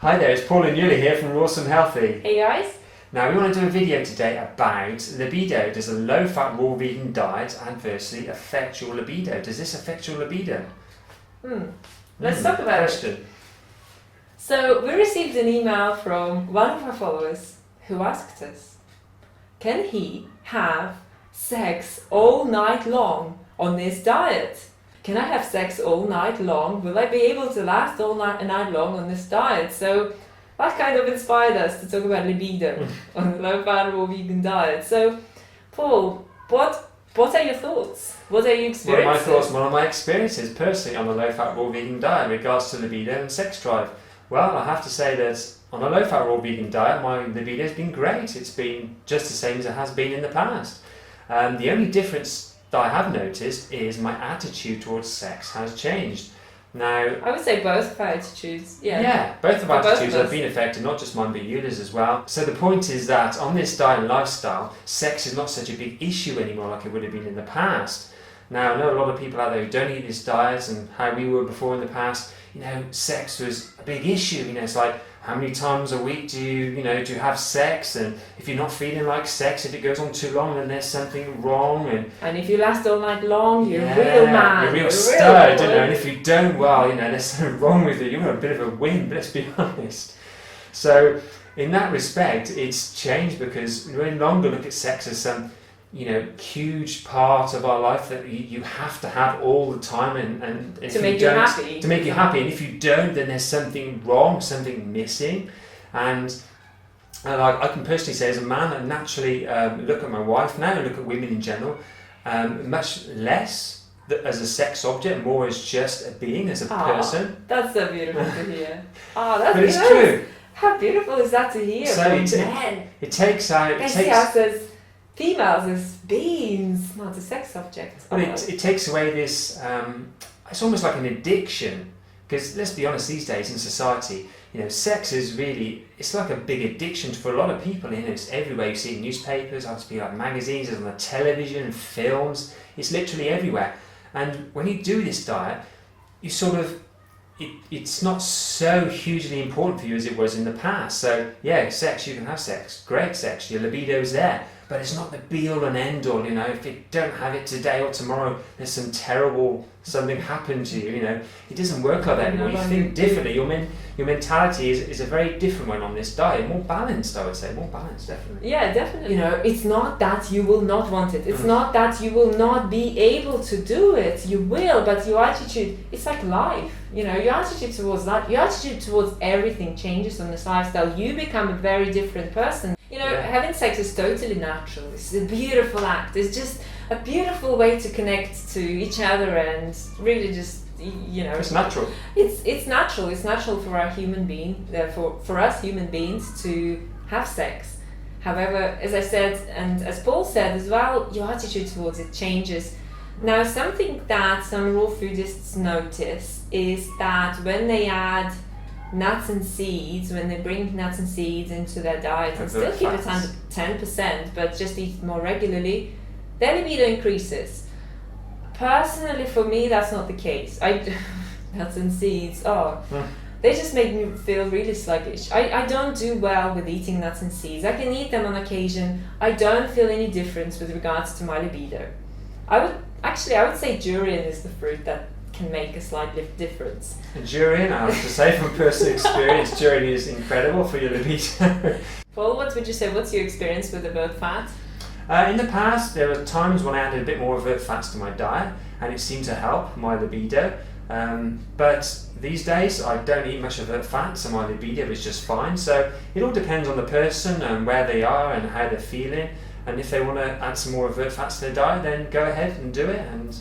Hi there, it's Paul and Yuli here from Rawsome Healthy. Hey guys. Now we want to do a video today about libido. Does a low-fat raw vegan diet adversely affect your libido? Does this affect your libido? Let's talk about it. So we received an email from one of our followers who asked us, can he have sex all night long on this diet? Can I have sex all night long? Will I be able to last all night long on this diet? So that kind of inspired us to talk about libido on the low-fat raw vegan diet. So, Paul, what are your thoughts? What are your experiences? One of my experiences personally on the low-fat raw vegan diet in regards to libido and sex drive. Well, I have to say that on a low-fat raw vegan diet, my libido has been great. It's been just the same as it has been in the past. The only difference that I have noticed is my attitude towards sex has changed. Now, I would say both of our attitudes. Yeah, both of our attitudes have been affected, not just mine but Yuli's as well. So the point is that on this diet and lifestyle, sex is not such a big issue anymore like it would have been in the past. Now, I know a lot of people out there who don't eat this diet and how we were before in the past, sex was a big issue. It's like, how many times a week do you have sex? And if you're not feeling like sex, if it goes on too long, then there's something wrong. And if you last all night long, you're a real man. You're a real stud, And if you don't, well, there's something wrong with you. You're a bit of a wimp, let's be honest. So, in that respect, it's changed because we no longer look at sex as some huge part of our life that you have to have all the time and to make you happy. To make you happy, and if you don't, then there's something wrong, something missing. And I can personally say, as a man, I naturally look at my wife now and look at women in general much less as a sex object, more as just a being, as a person. That's so beautiful to hear. That's but it's true. How beautiful is that to hear? So it takes out. As females as beings, not a sex object. But it takes away this, it's almost like an addiction, because let's be honest, these days in society, sex is really, it's like a big addiction for a lot of people. It's everywhere. You see it in newspapers, it be like magazines, it's on the television, films, it's literally everywhere. And when you do this diet, you sort of, it's not so hugely important for you as it was in the past. So yeah, sex, you can have sex, great sex, your libido's there. But it's not the be-all and end-all, if you don't have it today or tomorrow, there's something happened to you, It doesn't work like that anymore. You think differently. Your mentality is a very different one on this diet. More balanced, I would say. More balanced, definitely. Yeah, definitely. It's not that you will not want it. It's not that you will not be able to do it. You will, but your attitude, it's like life. Your attitude towards life, your attitude towards everything changes on this lifestyle. You become a very different person. Having sex is totally natural. It's a beautiful act. It's just a beautiful way to connect to each other and really just, It's natural. It's natural. It's natural for our human being, for us human beings to have sex. However, as I said, and as Paul said as well, your attitude towards it changes. Now, something that some raw foodists notice is that when they add nuts and seeds, when they bring nuts and seeds into their diet and still keep it under 10%, but just eat more regularly, their libido increases. Personally, for me, that's not the case. Nuts and seeds, they just make me feel really sluggish. I don't do well with eating nuts and seeds. I can eat them on occasion. I don't feel any difference with regards to my libido. I would say durian is the fruit that can make a slight difference. Durian, I have to say from personal experience, durian is incredible for your libido. Paul, what would you say? What's your experience with overt fat? In the past, there were times when I added a bit more overt fats to my diet, and it seemed to help my libido. But these days, I don't eat much overt fats, and my libido is just fine. So it all depends on the person and where they are and how they're feeling. And if they want to add some more overt fats to their diet, then go ahead and do it. And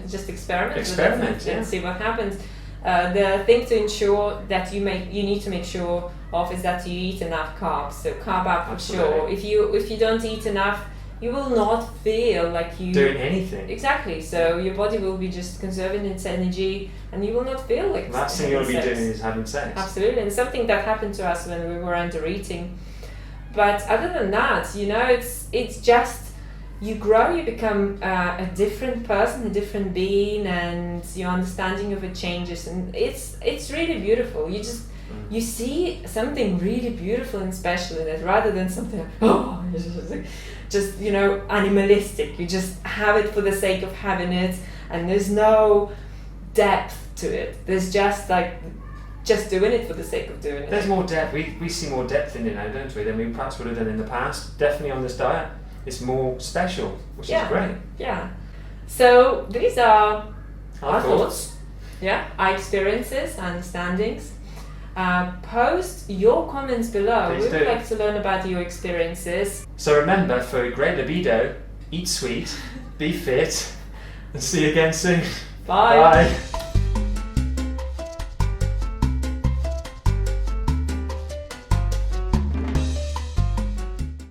just experiment with it and see what happens. The thing to ensure that you need to make sure of is that you eat enough carbs. So carb up for sure. If you don't eat enough, you will not feel like you doing anything. Exactly. So your body will be just conserving its energy, and you will not feel like. Last thing you'll be doing is having sex. Absolutely, and something that happened to us when we were under eating. But other than that, it's just you grow, you become a different person, a different being, and your understanding of it changes, and it's really beautiful. you see something really beautiful and special in it, rather than something just animalistic. You just have it for the sake of having it, and there's no depth to it. There's just doing it for the sake of doing it. There's more depth. We see more depth in it now, don't we, than we perhaps would have done in the past. Definitely on this diet, it's more special, which is great. Yeah. So these are our thoughts. Yeah, our experiences, understandings. Post your comments below. Please We would do. like to learn about your experiences. So remember, for a great libido, eat sweet, be fit, and see you again soon. Bye. Bye.